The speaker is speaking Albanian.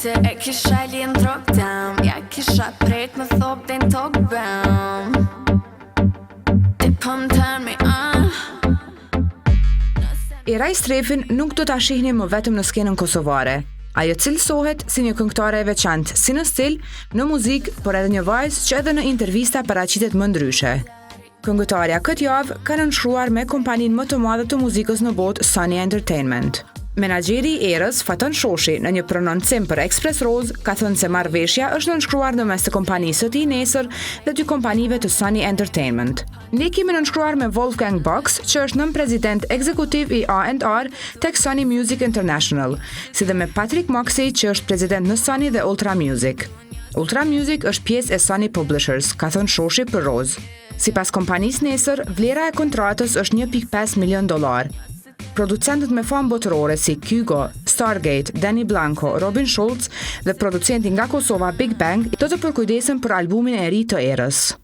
Ty e kisha ljen drog down, ja kisha pret me thop den tog bëm. Ti po m'tën me Era i Strefin nuk do ta shihni më vetëm në skenën kosovare. Ajo cilësohet si një këngëtare e veçantë, si në stil, në muzikë, por edhe një vajzë që edhe në intervista paraqitet më ndryshe. Këngëtarja këtë javë ka nënshkruar me kompaninë më të madhe të muzikës në botë, Sony Entertainment. Menaxheri i Erës, Faton Shoshi, në një prononcim për Express Rose, ka thënë se marrëveshja është nënshkruar në mes të kompanisë së tij nesër dhe dy kompanive të Sony Entertainment. Ne kemi nënshkruar me Wolfgang Box, që është nën-prezident ekzekutiv i A&R tek Sony Music International, si dhe me Patrick Moxey, që është prezident në Sony dhe Ultra Music. Ultra Music është pjesë e Sony Publishers, ka thënë Shoshi për Rose. Sipas kompanisë nesër, vlera e kontratës është $1.5 milion. Producentët me famë botërore si Kygo, Stargate, Danny Blanco, Robin Schulz dhe producenti nga Kosova Big Bang do të përkujdesen për albumin e ri të Erës.